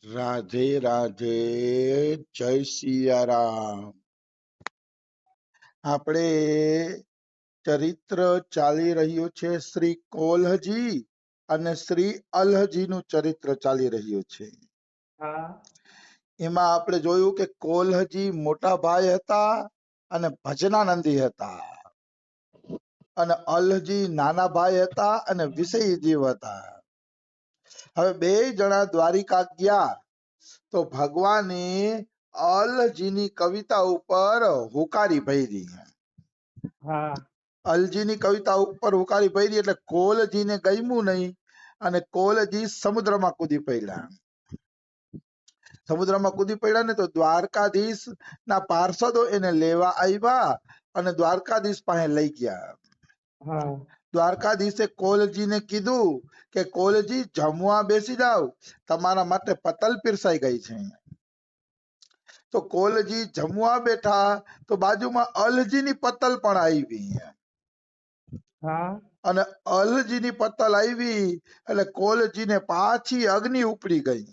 રાધે રાધે, જય સિયારામ. આપણે ચરિત્ર ચાલી રહ્યું છે શ્રી કોલ્હજી અને શ્રી અલ્હજી નું ચરિત્ર ચાલી રહ્યું છે. એમાં આપણે જોયું કે કોલ્હજી મોટા ભાઈ હતા અને ભજનાનંદી હતા, અને અલ્હજી નાના ભાઈ હતા અને વિષયજીવ હતા. હવે બે જણા દ્વારિકા ગયા તો ભગવાને અલજીની કવિતા ઉપર હુકારી ભરી. અલજીની કવિતા ઉપર હુકારી ભરી એટલે કોલજીને ગમ્યું નહીં અને કોલજી સમુદ્રમાં કૂદી પડ્યા. સમુદ્રમાં કૂદી પડ્યા ને તો દ્વારકાધીશ ના પાર્ષદો એને લેવા આવ્યા અને દ્વારકાધીશ પાસે લઈ ગયા. દ્વારકાધીશે કોલજીને કીધું કે કોલજી જમવા બેસી જાવ, તમારા માટે પતલ પીરસાઈ ગઈ છે. તો કોલજી જમવા બેઠા તો બાજુમાં અલજીની પતલ પણ આવી, અને અલજીની પતલ આવી એટલે કોલજીને પાછી અગ્નિ ઉપડી ગઈ,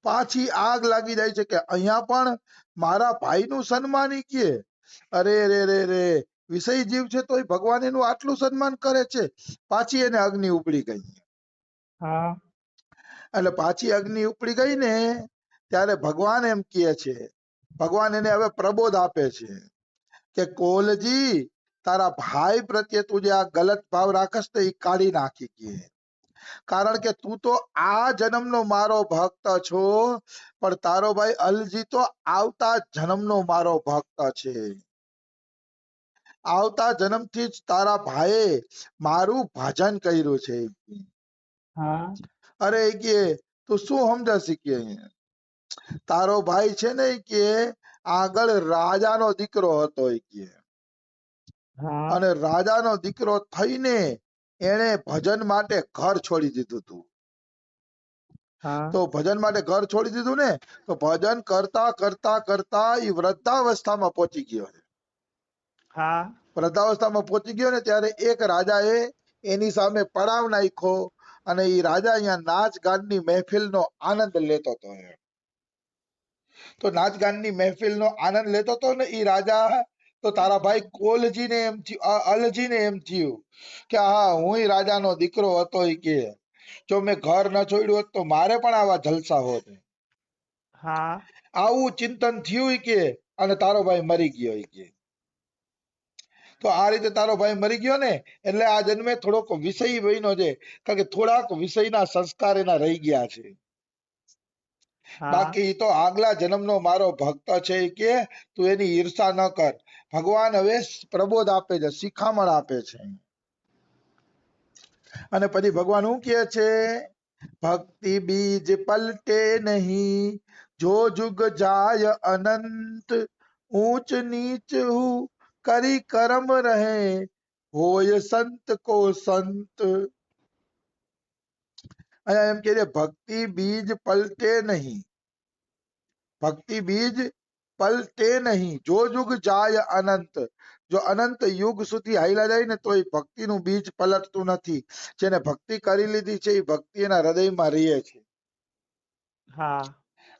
પાછી આગ લાગી જાય છે કે અહીંયા પણ મારા ભાઈનું સન્માન કે અરે રે રે રે વિષય જીવ છે તોય ભગવાન એનું આટલું સન્માન કરે છે. પાછી એને અગ્નિ ઉપડી ગઈ. એટલે પાછી અગ્નિ ઉપડી ગઈ ને ત્યારે ભગવાન એમ કહે છે, ભગવાન એને હવે પ્રબોધ આપે છે કે કોલજી તારા ભાઈ પ્રત્યે તું જે આ ગલત ભાવ રાખસ તો એ કાઢી નાખી કે, કારણ કે તું તો આ જન્મનો મારો ભક્ત છો, પણ તારો ભાઈ અલજી તો આવતા જન્મનો મારો ભક્ત છે. આવતા જન્મથી જ તારા ભાઈએ મારું ભજન કર્યું છે. અરે કે તું શું સમજાશી કે તારો ભાઈ છે ને કે આગળ રાજાનો દીકરો હતો કે, અને રાજાનો દીકરો થઈને એને ભજન માટે ઘર છોડી દીધું હતું. તો ભજન માટે ઘર છોડી દીધું ને તો ભજન કરતા કરતા કરતા એ વૃદ્ધાવસ્થામાં પહોંચી ગયો. વૃદ્ધાવસ્થામાં પહોંચી ગયો ને ત્યારે એક રાજાએ એની સામે પડાવ નાખ્યો અને એ રાજા અહીંયા નાચ ગાનની મહેફિલનો આનંદ લેતો હતો. તો નાચ ગાનની મહેફિલનો આનંદ લેતો હતો ને એ રાજા, તો તારા ભાઈ કોલજીને એમ થયું, અલજીને એમ થયું કે હા હું રાજાનો દીકરો હતો કે જો મેં ઘર ન છોડ્યું હોત તો મારે પણ આવા જલસા હોત. આવું ચિંતન થયું કે અને તારો ભાઈ મરી ગયો કે. તો આ રીતે તારો ભાઈ મરી ગયો ને એટલે આ જન્મે થોડોક વિષય બન્યો છે, કારણ કે થોડાક વિષયના સંસ્કાર એના રહી ગયા છે. બાકી તો આગલા જન્મનો મારો ભક્ત છે કે તું એની ઈર્ષા ન કર. ભગવાન હવે પ્રબોધ આપે છે, શિખામણ આપે છે. અને પછી ભગવાન શું કહે છે, ભક્તિ બીજ પલટે નહીં, જો જુગ જાય અનંત, ઊંચ નીચ હું કરી કરમ રહે, હોય સંત કો સંત. અહીંયા એમ કે ભક્તિ બીજ પલટે નહીં, ભક્તિ બીજ પલટે નહીં, જો યુગ જાય અનંત. જો અનંત યુગ સુધી હાલ્યા જાય ને તો એ ભક્તિનું બીજ પલટતું નથી. જેને ભક્તિ કરી લીધી છે એ ભક્તિ એના હૃદયમાં રહે છે.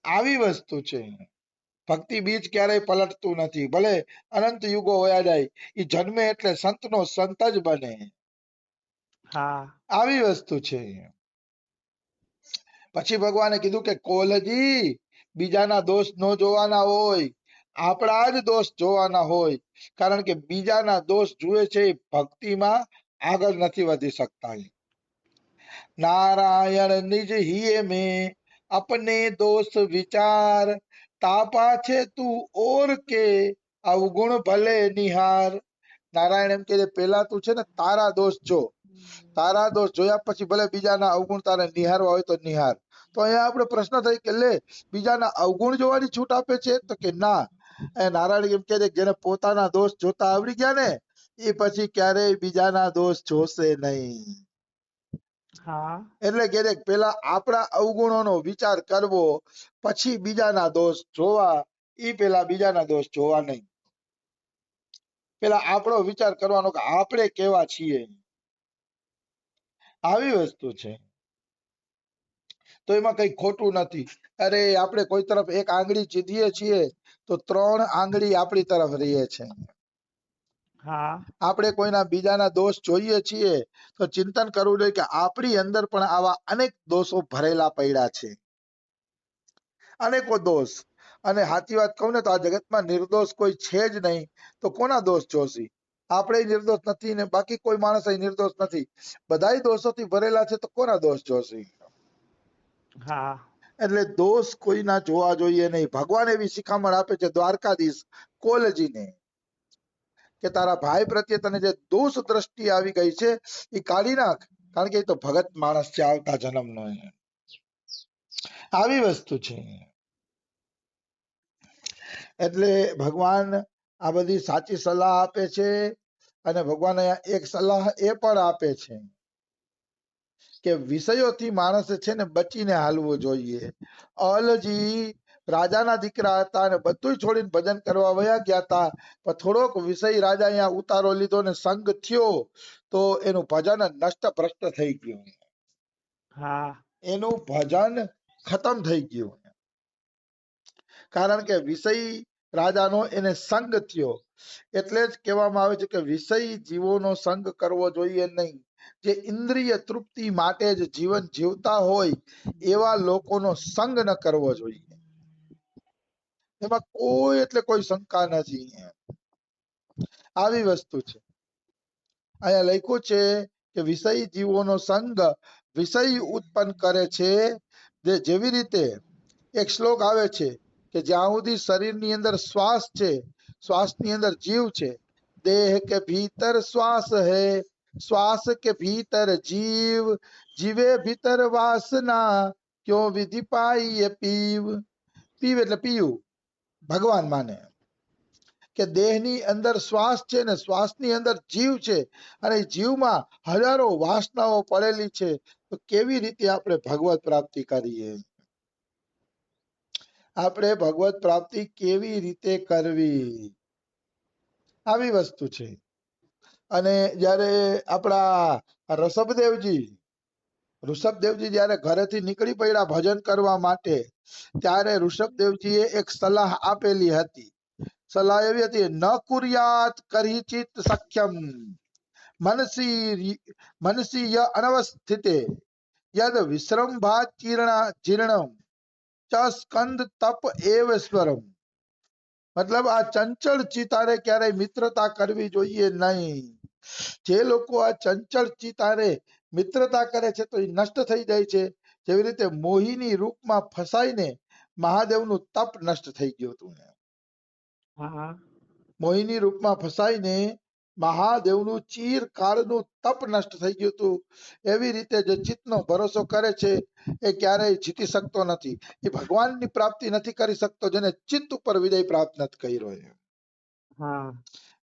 આવી વસ્તુ છે. ભક્તિ બીજ ક્યારેય પલટતું નથી, ભલે અનંત યુગો વયા જાય, એ જન્મે એટલે સંતનો સંત જ બને. આવી વસ્તુ છે. પછી ભગવાને કીધું કે કોલજી બીજાના દોષ ન જોવાના હોય, આપણા જ દોષ જોવાના હોય, કારણ કે બીજાના દોષ જુએ છે એ ભક્તિમાં આગળ નથી વધી શકતા. નારાયણ નિજ હિય મેં अपने दोष विचार, तापा છે તું ઓર કે અવગુણ ભલે નિહાર. નારાયણ એમ કે પેલા તું છે ને તારા દોષ જો, તારા દોષ જોયા પછી ભલે બીજાના અવગુણ તારે નિહારવા હોય તો નિહાર. તો અહીંયા આપણે પ્રશ્ન થાય કે લે બીજાના અવગુણ જોવાની છૂટ આપે છે, તો કે ના. નારાયણ એમ કે જેને પોતાના દોષ જોતા આવડી ગયા ને એ પછી ક્યારેય બીજાના દોષ જોશે નહીં. એટલે કે પેલા આપણા અવગુણોનો વિચાર કરવો, પછી બીજાના દોષ જોવા. એ પેલા બીજાના દોષ જોવા નહીં, પેલા આપણો વિચાર કરવાનો કે આપણે કેવા છીએ. આવી વસ્તુ છે. તો એમાં કઈ ખોટું નથી. અરે આપણે કોઈ તરફ એક આંગળી ચીધીએ છીએ તો 3 આંગળી આપણી તરફ રહીએ છે. હા આપણે કોઈના બીજાના દોષ જોઈએ છીએ તો ચિંતન કરવું જોઈએ કે આપણી અંદર પણ આવા અનેક દોષો ભરેલા પડ્યા છે, અનેકો દોષ. અને સાચી વાત કહું ને તો આ જગતમાં નિર્દોષ કોઈ છે જ નહીં, તો કોના દોષ જોશી? આપણે નિર્દોષ નથી ને બાકી કોઈ માણસ નિર્દોષ નથી, બધાય દોષોથી ભરેલા છે, તો કોના દોષ જોશી? હા એટલે દોષ કોઈના જોવા જોઈએ નહીં. ભગવાન એવી શિખામણ આપે છે દ્વારકાધીશ કોલજીને કે તારા ભાઈ પ્રત્યે તને જે દોષ દ્રષ્ટિ આવી ગઈ છે એ કાઢી નાખ, કારણ કે એ તો ભગત માણસ છે આવતા જન્મનો. આવી વસ્તુ છે. એટલે ભગવાન આ બધી સાચી સલાહ આપે છે. અને ભગવાન અહીંયા એક સલાહ એ પણ આપે છે કે વિષયોથી માણસે છે ને બચીને હાલવું જોઈએ. અલજી રાજાના દીકરા હતા અને બધું છોડીને ભજન કરવા વયા ગયા હતા, પણ થોડોક વિષય રાજા અહીંયા ઉતારો લીધો ને સંગ થયો તો એનું ભજન નષ્ટ ભ્રષ્ટ થઈ ગયું, હા એનું ભજન ખતમ થઈ ગયું. કારણ કે વિષય રાજાનો એને સંગ થયો. એટલે જ કહેવામાં આવે છે કે વિષય જીવોનો સંગ કરવો જોઈએ નહીં. જે ઇન્દ્રિય તૃપ્તિ માટે જ જીવન જીવતા હોય એવા લોકોનો સંગ ન કરવો જોઈએ. એમાં કોઈ એટલે કોઈ શંકા નથી. આવી વસ્તુ છે. અહીંયા લખ્યું છે કે વિષય જીવોનો સંગ વિષય ઉત્પન્ન કરે છે. જેવી રીતે એક શ્લોક આવે છે કે જ્યાં સુધી શરીરની અંદર શ્વાસ છે, શ્વાસની અંદર જીવ છે, देह के भीतर श्वास है, श्वास के भीतर जीव, जीवे भीतर वासना, क्यों विधि पाई पीव. પીવ એટલે પીવું, ભગવાન માને કે દેહની અંદર શ્વાસ છે ને શ્વાસની અંદર જીવ છે, અને જીવમાં હજારો વાસનાઓ પડેલી છે. તો કેવી રીતે આપણે ભગવત પ્રાપ્તિ કરીએ? આપણે ભગવત પ્રાપ્તિ કેવી રીતે કરવી? આવી વસ્તુ છે. અને જયારે આપણા ઋષભદેવજી જયારે ઘરેથી નીકળી પડ્યા ભજન કરવા માટે, ત્યારે ઋષભદેવજીએ એક સલાહ આપેલી હતી. સલાહ એવી હતી, ન કુર્યાત કરીચિત સખ્યમ મનસી ય અનવસ્થિતે યદ વિશ્રંભાત જીર્ણમ ચ સ્કંદ તપ એવ સ્વરમ. મતલબ આ ચંચળ ચિતારે ક્યારેય મિત્રતા કરવી જોઈએ નહીં. જે લોકો આ ચંચળ ચિતારે મિત્રતા કરે છે તો એ નષ્ટ થઈ જાય છે. જેવી રીતે મોહીની રૂપમાં ફસાઈને મહાદેવનું તપ નષ્ટ થઈ ગયું હતું. હા મોહીની રૂપમાં ફસાઈને મહાદેવનું ચિરકાળનું તપ નષ્ટ થઈ ગયું હતું. એવી રીતે જે ચિત્તનો ભરોસો કરે છે એ ક્યારેય જીતી શકતો નથી. એ ભગવાનની પ્રાપ્તિ નથી કરી શકતો જેને ચિત્ત ઉપર વિજય પ્રાપ્ત નથી કર્યો. હા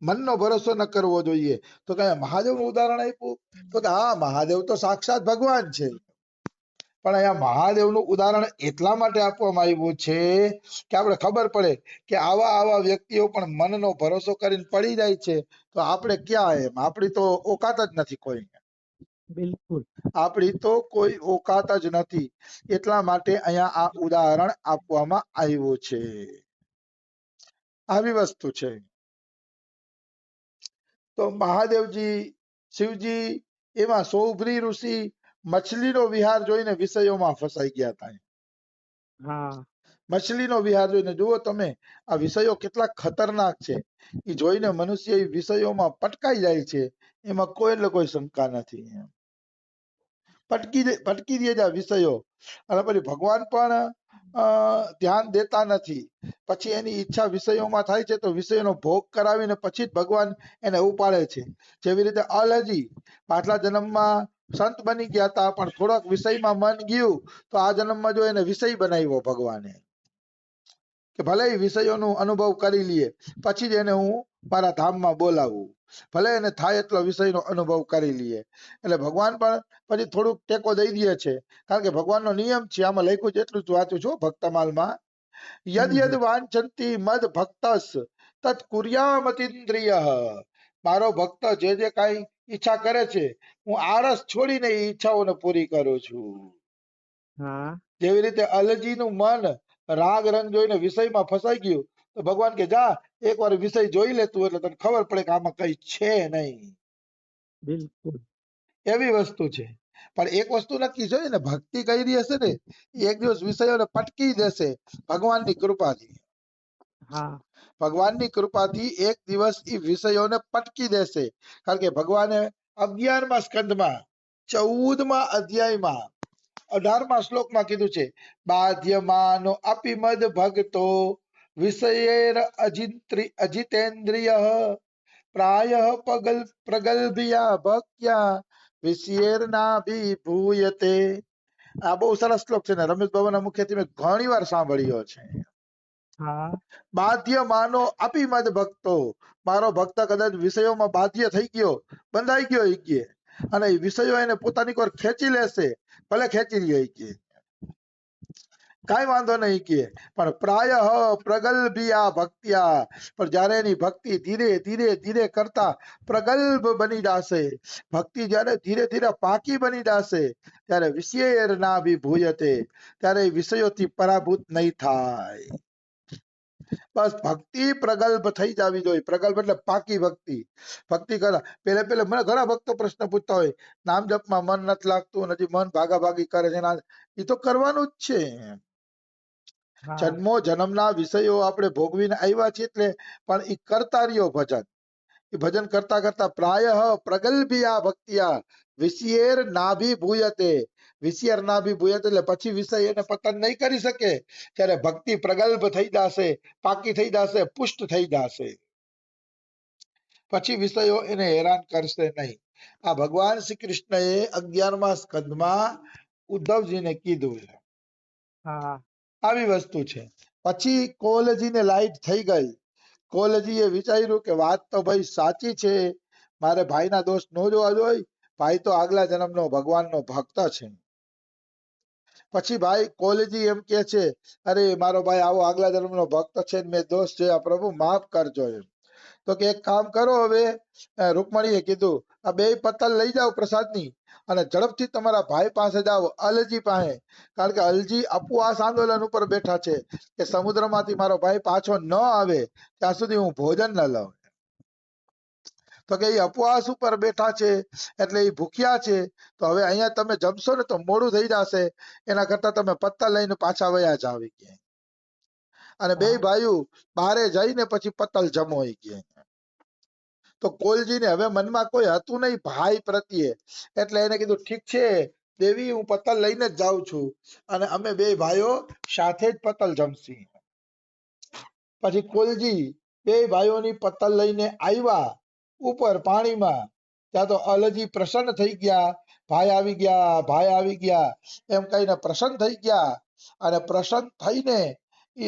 મનનો ભરોસો ન કરવો જોઈએ. તો કયા મહાદેવનું ઉદાહરણ આપ્યું તો કે હા, મહાદેવ તો સાક્ષાત ભગવાન છે, પણ અહીંયા મહાદેવનું ઉદાહરણ એટલા માટે આપવામાં આવ્યું છે કે આપણે ખબર પડે કે આવા આવા વ્યક્તિઓ પણ મનનો ભરોસો કરીને પડી જાય છે, તો આપણે ક્યાં એમ, આપણી તો ઓકાત જ નથી કોઈ, બિલકુલ. આપણી તો કોઈ ઓકાત જ નથી. એટલા માટે અહીંયા આ ઉદાહરણ આપવામાં આવ્યું છે. આવી વસ્તુ છે. તો મહાદેવજી, શિવજી, એમાં સૌભરી ઋષિ મછલીનો વિહાર જોઈને વિષયોમાં ફસાઈ ગયા હતા. હા મછલીનો વિહાર જોઈને જુઓ તમે, આ વિષયો કેટલા ખતરનાક છે. એ જોઈને મનુષ્ય એ વિષયોમાં પટકાઈ જાય છે. એમાં કોઈ એટલે કોઈ શંકા નથી. પટકી દે છે વિષયો. અને પછી ભગવાન પણ ધ્યાન દેતા નથી. પછી એની ઈચ્છા વિષયોમાં થાય છે તો વિષયોનો ભોગ કરાવીને પછી જ ભગવાન એને ઉપાડે છે. જેવી રીતે અલજી પાછલા જન્મમાં સંત બની ગયા હતા, પણ થોડાક વિષયમાં મન ગયું તો આ જન્મમાં જો એને વિષય બનાવ્યો ભગવાને, કે ભલે એ વિષયોનો અનુભવ કરી લઈએ પછી જ એને હું મારા ધામમાં બોલાવું, ભલે એને થાય એટલો વિષયનો અનુભવ કરી લઈએ. એટલે ભગવાન પણ પછી થોડુંક ટેકો દઈ દે છે, કારણ કે ભગવાનનો નિયમ છે. આમાં લખ્યું છે એટલું જ વાંચું છું ભક્તમાલમાં, યદ યદ વાંછંતી મદ ભક્તસ તત કુર્યામતીન્દ્રિય. મારો ભક્ત જે જે કાંઈ ઈચ્છા કરે છે હું આળસ છોડીને એ ઈચ્છાઓને પૂરી કરું છું. હા જેવી રીતે અલજીનું મન રાગ રંગ જોઈને વિષયમાં ફસાઈ ગયું તો ભગવાન કે જા એકવાર વિષય જોઈ લે તું એટલે તને ખબર પડે કે આમાં કઈ છે નહીં. બિલકુલ. એવી વસ્તુ છે. પણ એક વસ્તુ નક્કી છે ને, ભક્તિ કરી હશે ને એ એક દિવસ વિષયોને પટકી દેશે ભગવાનની કૃપાથી. હા ભગવાનની કૃપાથી એક દિવસ એ વિષયોને પટકી દેશે. કારણ કે ભગવાને 11મા સ્કંદમાં 14મા અધ્યાયમાં 18મા શ્લોકમાં કીધું છે, બાધ્યમાનો અપી મદ ભક્તો વિષયેર અજિતેન્દ્રિય પ્રાયઃ પ્રગલ્ભ્યા ભક્ત્યા વિષયેર્નાભિભૂયતે. આ બહુ સરસ શ્લોક છે ને, રમેશ બાબાના મુખેથી મેં ઘણી વાર સાંભળ્યો છે. હા બાધ્ય માનો આપી મદ ભક્તો, મારો ભક્ત કદાચ વિષયોમાં બાધ્ય થઈ ગયો, બંધાઈ ગયો ઈ કે, અને એ વિષયો એને પોતાની કોર ખેંચી લેશે, ભલે ખેંચી લે ઈ કે, કાઈ વાંધો નહીં કે, પણ પ્રાય પ્રગલ્ભિયા ભક્ત્યા, પણ જ્યારે એની ભક્તિ ધીરે ધીરે ધીરે કરતા પ્રગલ્ભ બની જશે, ભક્તિ જ્યારે ધીરે ધીરે પાકી બની જશે, ત્યારે વિષયેર ના ભૂયતે, ત્યારે એ વિષયોથી પરાભૂત નહીં થાય. બસ ભક્તિ પ્રગલ્ભ થઈ જવી જોઈએ. પ્રગલ્ભ એટલે પાકી ભક્તિ. ભક્તિ કરા પેલે મને ઘણા ભક્તો પ્રશ્ન પૂછતા હોય, નામ જપમાં મન નથી લાગતું, હજી મન ભાગાભાગી કરે છે, એ તો કરવાનું જ છે. હા જન્મો જન્મના વિષયો આપણે ભોગવીને આવ્યા છીએ એટલે, પણ એ કરતા રહ્યો ભજન. એ ભજન કરતા કરતા પ્રાય પ્રગલ્ભિયા ભક્તિયા વિષયેર નાભી ભૂયતે, વિષયેર નાભી ભૂયતે એટલે પછી વિષય એને પતન નહીં કરી શકે. ત્યારે ભક્તિ પ્રગલ્ભ થઈ જશે, પાકી થઈ જશે, પુષ્ટ થઈ જશે, પછી વિષયો એને હેરાન કરશે નહીં. આ ભગવાન શ્રી કૃષ્ણએ 11મા સ્કંદમાં ઉદ્ધવજીને કીધું છે. હા આવી વસ્તુ છે. પછી કોલજીને લાઈટ થઈ ગઈ. કોલજીએ વિચાર્યું કે વાત તો ભાઈ સાચી છે, મારે ભાઈના દોષ ન જોવા જોઈએ, ભાઈ તો આગલા જન્મનો ભગવાનનો ભક્ત છે. પછી ભાઈ કોલજી એમ કે છે, અરે મારો ભાઈ આવો આગલા જન્મનો ભક્ત છે, મેં દોષ જોયા, પ્રભુ માફ કરજો. એમ તો કે એક કામ કરો, હવે રૂકમણીએ કીધું આ બે પત્તલ લઈ જાઓ પ્રસાદની, અને ઝડપથી તમારા ભાઈ પાસે જાઓ, અલજી પાસે, કારણ કે અલજી ઉપવાસ આંદોલન ઉપર બેઠા છે કે સમુદ્રમાંથી મારો ભાઈ પાછો ન આવે ત્યાં સુધી હું ભોજન ન લઉં. તો કે એ ઉપવાસ ઉપર બેઠા છે એટલે એ ભૂખ્યા છે, તો હવે અહીંયા તમે જમશો ને તો મોડું થઈ જશે, એના કરતા તમે પત્તા લઈને પાછા વયા જાવ કે, અને બે હા ભાઈઓ બારે જઈને પછી પત્તલ જમો કે. તો કોલજીને હવે મનમાં કોઈ હતું નહીં ભાઈ પ્રત્યે, એટલે એને કીધું ઠીક છે દેવી, હું પત્તલ લઈને જ જાઉં છું, અને અમે બે ભાઈઓ સાથે જ પત્તલ જમશી. પછી કોલજી બે ભાઈઓની પત્તલ લઈને આવ્યા ઉપર પાણીમાં, ત્યાં તો અલજી પ્રસન્ન થઈ ગયા, ભાઈ આવી ગયા, ભાઈ આવી ગયા એમ કહીને પ્રસન્ન થઈ ગયા, અને પ્રસન્ન થઈને એ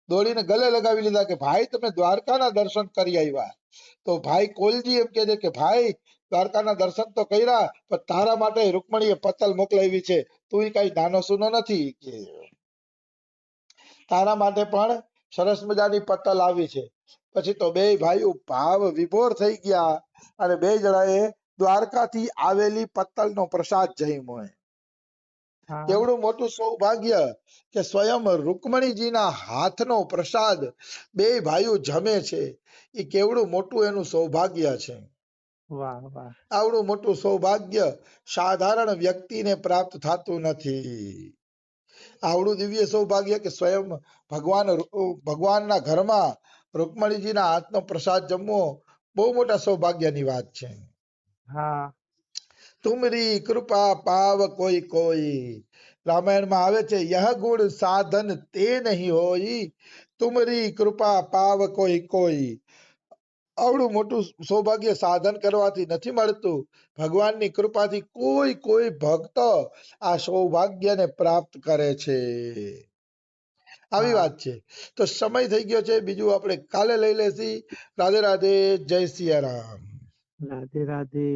દોડીને ગલે લગાવી લીધા કે ભાઈ તમે દ્વારકાના દર્શન કરી આવ્યા. તો ભાઈ કોલજી એમ કહે છે કે ભાઈ દ્વારકાના દર્શન તો કર્યા, પણ તારા માટે રૂકમણીએ પત્તલ મોકલાવી છે, તું કઈ નાનો સૂનો નથી કે, તારા માટે પણ સરસ મજાની પત્તલ આવી છે. પછી તો બે ભાઈઓ ભાવ વિભોર થઈ ગયા, અને બે જણાએ દ્વારકાથી આવેલી પત્તલનો પ્રસાદ જમ્યો. હા કેવડું મોટું સૌભાગ્ય કે સ્વયં રૂકમણીજીના હાથનો પ્રસાદ બે ભાઈઓ જમે છે, એ કેવડું મોટું એનું સૌભાગ્ય છે. વાહ વાહ. આવડું મોટું સૌભાગ્ય સાધારણ વ્યક્તિને પ્રાપ્ત થતું નથી. આવડું દિવ્ય સૌભાગ્ય કે સ્વયં ભગવાનના ઘરમાં રૂકમણીજીના હાથનો પ્રસાદ જમવો બહુ મોટા સૌભાગ્યની વાત છે. હા તુમરી કૃપા પાવ કોઈ કોઈ, રામાયણમાં આવે છે, યહ ગુણ સાધન તે નહીં હોય, તુમરી કૃપા પાવ કોઈ કોઈ. આવડું મોટું સૌભાગ્ય સાધન કરવાથી નથી મળતું, ભગવાનની કૃપાથી કોઈ કોઈ ભક્ત આ સૌભાગ્યને પ્રાપ્ત કરે છે. આવી હા. વાત છે. તો સમય થઈ ગયો છે, બીજું આપણે કાલે લઈ લેશી. રાધે રાધે, જય સિયારામ. રાધે રાધે.